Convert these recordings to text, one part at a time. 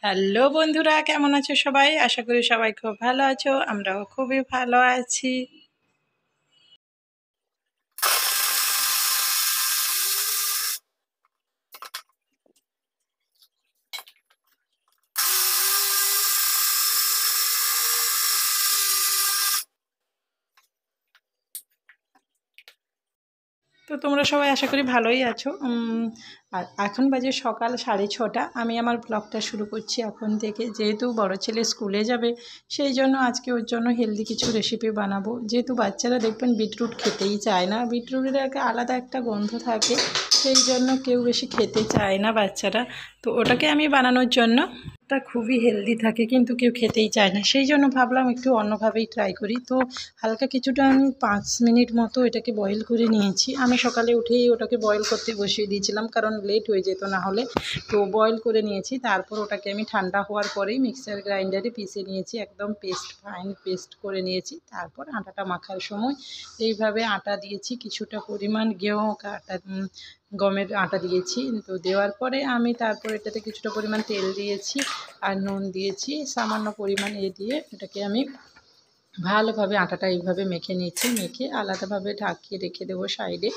Hello বন্ধুরা, কেমন আছো সবাই? আশা করি সবাই খুব ভালো আছো। আমরাও খুবই ভালো আছি। তো তোমরা সবাই আশা করি ভালোই আছো। আর এখন বাজে সকাল 6:30। আমি আমার ব্লগটা শুরু করছি এখন থেকে, যেহেতু বড় ছেলে স্কুলে যাবে, সেই জন্য আজকে ওর জন্য হেলদি কিছু রেসিপি বানাবো। যেহেতু বাচ্চারা দেখবেন বিটরুট খেতেই চায় না, বিটরুটের আলাদা একটা গন্ধ থাকে, সেই জন্য কেউ বেশি খেতে চায় না বাচ্চারা। তো ওটাকে আমি বানানোর জন্য, টা খুবই হেলদি থাকে কিন্তু কেউ খেতেই চায় না, সেই জন্য ভাবলাম একটু অন্যভাবেই ট্রাই করি। তো হালকা কিছুটা আমি 5 মিনিট মতো এটাকে বয়েল করে নিয়েছি। আমি সকালে উঠেই ওটাকে বয়েল করতে বসিয়ে দিয়েছিলাম, কারণ লেট হয়ে যেত না হলে। তো বয়েল করে নিয়েছি, তারপর ওটাকে আমি ঠান্ডা হওয়ার পরেই মিক্সার গ্রাইন্ডারে পিষে নিয়েছি, একদম ফাইন পেস্ট করে নিয়েছি। তারপর আটাটা মাখার সময় এইভাবে আটা দিয়েছি, কিছুটা পরিমাণ গমের আটা দিয়েছি। তো দেওয়ার পরে আমি তারপর এটাতে কিছুটা পরিমাণ তেল দিয়েছি আর নুন দিয়েছি, সামান্য পরিমাণ দিয়ে এটাকে আমি ভালোভাবে আটাটা এইভাবে মেখে নিচ্ছি। মেখে আলাদাভাবে ঢাকিয়ে রেখে দেবো সাইডে।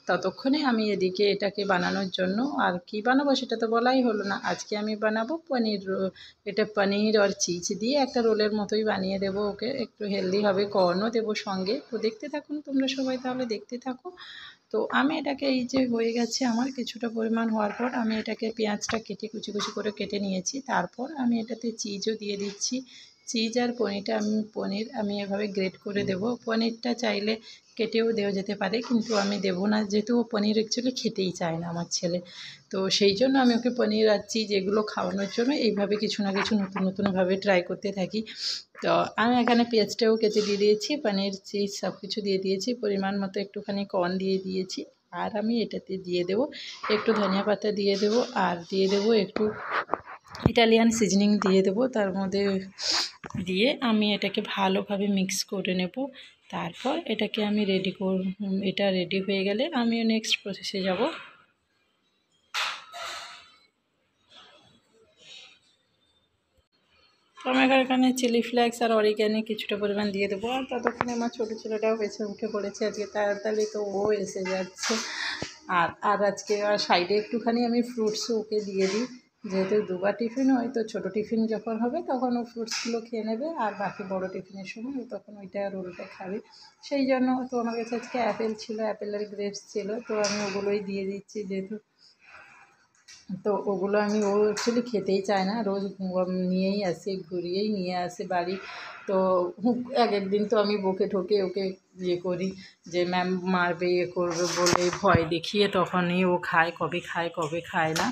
ততক্ষণে আমি এদিকে এটাকে বানানোর জন্য, আর কি বানাবো সেটা তো বলাই হলো না। আজকে আমি বানাবো পনির রোল। এটা পনির আর চিজ দিয়ে একটা রোলের মতোই বানিয়ে দেবো ওকে, একটু হেলদি হবে, কর্নও দেবো সঙ্গে। তো দেখতে থাকুন তোমরা সবাই, তাহলে দেখতে থাকো। তো আমি এটাকে, এই যে হয়ে গেছে আমার কিছুটা পরিমাণ হওয়ার পর, আমি এটাকে পেঁয়াজটা কেটে কুচি কুচি করে কেটে নিয়েছি। তারপর আমি এটাতে চিজও দিয়ে দিচ্ছি। চিজ আর পনির আমি এভাবে গ্রেট করে দেব। পনিরটা চাইলে কেটেও দেওয়া যেতে পারে, কিন্তু আমি দেবো না, যেহেতু ও পনির অ্যাকচুয়ালি খেতেই চায় না আমার ছেলে। তো সেই জন্য আমি ওকে পনির আর চিজ এগুলো খাওয়ানোর জন্য এইভাবে কিছু না কিছু নতুন নতুনভাবে ট্রাই করতে থাকি। তো আমি এখানে পেঁয়াজটাও কেটে দিয়ে দিয়েছি, পনির চিজ সব কিছু দিয়ে দিয়েছি, পরিমাণ মতো একটুখানি কর্ন দিয়ে দিয়েছি। আর আমি এটাতে দিয়ে দেবো একটু ধনিয়া পাতা দিয়ে দেবো, আর দিয়ে দেবো একটু ইটালিয়ান সিজনিং দিয়ে দেবো তার মধ্যে। দিয়ে আমি এটাকে ভালোভাবে মিক্স করে নেব। তারপর এটাকে আমি এটা রেডি হয়ে গেলে আমিও নেক্সট প্রসেসে যাব। তো আমি এখানে চিলি ফ্লেক্স আর অরিগ্যানো কিছুটা পরিমাণ দিয়ে দেবো। আর ততক্ষণে আমার ছোটো ছেলেটাও বেছে উঠে পড়েছে আজকে তাড়াতাড়ি, তো ও এসে যাচ্ছে। আর আজকে আর সাইডে একটুখানি আমি ফ্রুটসও ওকে দিয়ে দিই, যেহেতু দুবার টিফিন হয়। তো ছোটো টিফিন যখন হবে তখন ও ফ্রুটসগুলো খেয়ে নেবে, আর বাকি বড় টিফিনের সময় ও তখন ওইটা রোলটা খাবে। সেই জন্য তো আমার কাছে আজকে অ্যাপেল ছিল, অ্যাপেলের গ্রেপস ছিল, তো আমি ওগুলোই দিয়ে দিচ্ছি। যেহেতু তো ওগুলো ও অ্যাকচুয়ালি খেতেই চায় না, রোজ নিয়েই আসে, ঘুরিয়েই নিয়ে আসে বাড়ি। তো এক দিন তো আমি বকে ঠকে ওকে করি, যে ম্যাম মারবে করবে বলে ভয় দেখিয়ে, তখনই ও খায়, কবে খায় না।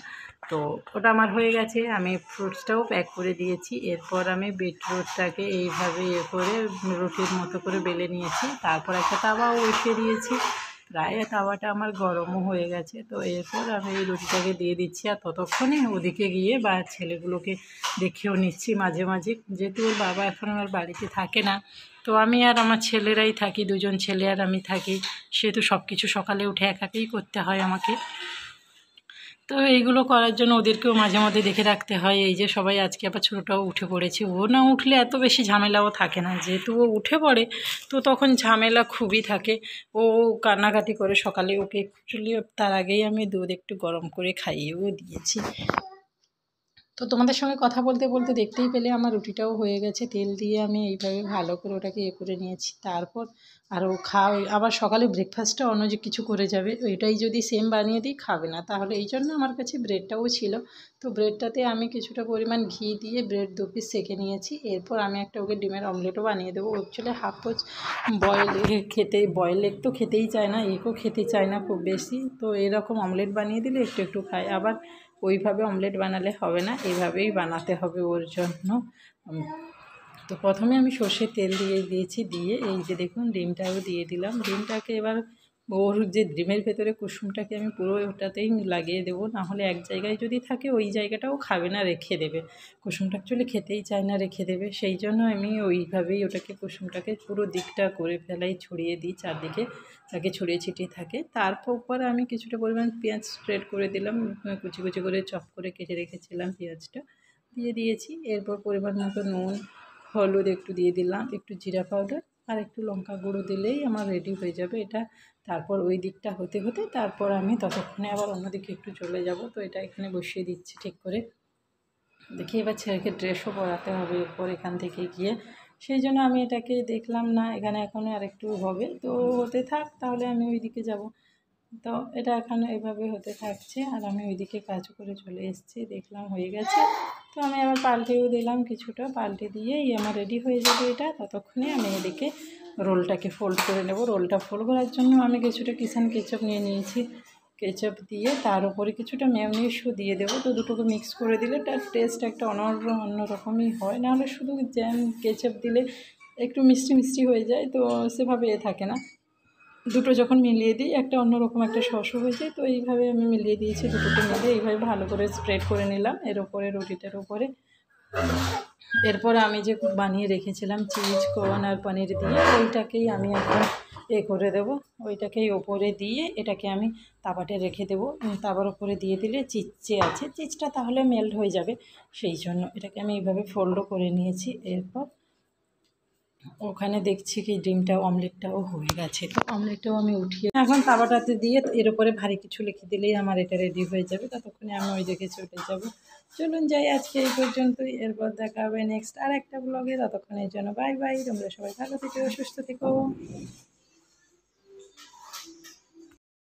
তো ওটা আমার হয়ে গেছে। আমি ফ্রুটসটাও প্যাক করে দিয়েছি। এরপর আমি বিটরুটটাকে এইভাবে করে রুটির মতো করে বেলে নিয়েছি। তারপর একটা তাওয়াও বসিয়ে দিয়েছি, প্রায় তাওয়াটা আমার গরমও হয়ে গেছে। তো এরপর আমি এই রুটিটাকে দিয়ে দিচ্ছি, আর ততক্ষণে ওদিকে গিয়ে বা ছেলেগুলোকে দেখেও নিচ্ছি মাঝে মাঝে। যেহেতু ওর বাবা এখন আমার বাড়িতে থাকে না, তো আমি আর আমার ছেলেরাই থাকি, দুজন ছেলে আর আমি থাকি, সেহেতু সব কিছু সকালে উঠে একাকেই করতে হয় আমাকে। তো এইগুলো করার জন্য ওদেরকেও মাঝে মধ্যে দেখে রাখতে হয়। এই যে সবাই আজকে আবার ছোটোটাও উঠে পড়েছে। ও না উঠলে এত বেশি ঝামেলাও থাকে না, যেহেতু ও উঠে পড়ে তো তখন ঝামেলা খুবই থাকে। ও কান্নাকাটি করে সকালে, ওকে অ্যাকচুয়ালি তার আগেই আমি দুধ একটু গরম করে খাইয়েও দিয়েছি। তো তোমাদের সঙ্গে কথা বলতে বলতে দেখতেই পেলে আমার রুটিটাও হয়ে গেছে। তেল দিয়ে আমি এইভাবে ভালো করে ওটাকে করে নিয়েছি। তারপর আরও আবার সকালে ব্রেকফাস্টটা অন্য যে কিছু করে যাবে, এটাই যদি সেম বানিয়ে দিই খাবে না, তাহলে এই জন্য আমার কাছে ব্রেডটাও ছিল। তো ব্রেডটাতে আমি কিছুটা পরিমাণ ঘি দিয়ে ব্রেড 2 পিস সেঁকে নিয়েছি। এরপর আমি একটা ওকে ডিমের অমলেটও বানিয়ে দেবো। Actually half poach boil egg তো খেতেই চায় না, এগও খেতে চায় না খুব বেশি। তো এরকম অমলেট বানিয়ে দিলে একটু একটু খায়। আবার ওইভাবে অমলেট বানালে হবে না, এইভাবেই বানাতে হবে ওর জন্য। তো প্রথমে আমি সর্ষের তেল দিয়েছি, দিয়ে এই যে দেখুন ডিমটাও দিয়ে দিলাম। ডিমটাকে এবার ওর যে ডিমের ভেতরে কুসুমটাকে আমি পুরো ওটাতেই লাগিয়ে দেবো, নাহলে এক জায়গায় যদি থাকে ওই জায়গাটাও খাবে না, রেখে দেবে। কুসুমটা অ্যাকচুয়ালি খেতেই চায় না, রেখে দেবে। সেই জন্য আমি ওইভাবেই ওটাকে কুসুমটাকে পুরো দিকটা করে ফেলাই, ছড়িয়ে দিই চারদিকে, তাকে ছড়িয়ে ছিটিয়ে থাকে। তারপর আমি কিছুটা পরিমাণ পেঁয়াজ স্প্রেড করে দিলাম, কুচি কুচি করে চপ করে কেটে রেখেছিলাম পেঁয়াজটা। দিয়ে দিয়েছি। এরপর পরিমাণ মতো নুন, হলুদ একটু দিয়ে দিলাম, একটু জিরা পাউডার আর একটু লঙ্কা গুঁড়ো দিলেই আমার রেডি হয়ে যাবে এটা। তারপর ওই দিকটা হতে হতে তারপর আমি ততক্ষণে আবার অন্যদিকে একটু চলে যাব। তো এটা এখানে বসিয়ে দিচ্ছি ঠিক করে। দেখি এবার ছেলেকে ড্রেসও পরাতে হবে এরপর এখান থেকে গিয়ে, সেই জন্য আমি এটাকে দেখলাম না এখানে এখনও আরেকটু হবে, তো হতে থাক তাহলে আমি ওইদিকে যাব। তো এটা এখন এভাবে হতে থাকছে আর আমি ওইদিকে কাজ করে চলে এসেছি, দেখলাম হয়ে গেছে। তো আমি আবার পাল্টেও দিলাম, কিছুটা পাল্টে দিয়েই আমার রেডি হয়ে যাবে এটা। ততক্ষণে আমি এদিকে রোলটাকে ফোল্ড করে নেব। রোলটা ফোল্ড করার জন্য আমি কিছুটা কিষান কেচাপ নিয়ে নিয়েছি। কেচাপ দিয়ে তার উপরে কিছুটা মেয়োনিজও দিয়ে দেবো। তো দুটোকে মিক্স করে দিলে তার টেস্ট একটা অন্যরকমই হয়। নাহলে শুধু জ্যাম কেচাপ দিলে একটু মিষ্টি মিষ্টি হয়ে যায়, তো সেভাবে থাকে না। দুটো যখন মিলিয়ে দিই একটা অন্যরকম একটা সসও হয়ে যায়। তো এইভাবে আমি মিলিয়ে দিয়েছি, দুটোকে মিলে এইভাবে ভালো করে স্প্রেড করে নিলাম এর ওপরে, রুটিটার ওপরে। এরপর আমি যে বানিয়ে রেখেছিলাম চিজ, কর্ন আর পনির দিয়ে, ওইটাকেই আমি এখন করে দেবো। ওইটাকেই ওপরে দিয়ে এটাকে আমি তাওয়াতে রেখে দেবো। তাওয়ার ওপরে দিয়ে দিলে চিজ যে আছে, চিজটা তাহলে মেল্ট হয়ে যাবে, সেই জন্য এটাকে আমি এইভাবে ফোল্ডও করে নিয়েছি। এরপর ওখানে দেখছি কি ডিমটা অমলেটটাও হয়ে গেছে, তো অমলেটটাও আমি উঠিয়ে এখন তাওয়াটাতে দিয়ে এর উপরে ভারী কিছু লিখে দিলেই আমার এটা রেডি হয়ে যাবে। ততক্ষণে আমি ওই দিকে চলে যাব। চলুন যাই, আজকে এই পর্যন্তই। এরপর দেখা হবে নেক্সট আর একটা ব্লগে। ততক্ষণের জন্য বাই বাই। তোমরা সবাই ভালো থেকো, সুস্থ থেকো।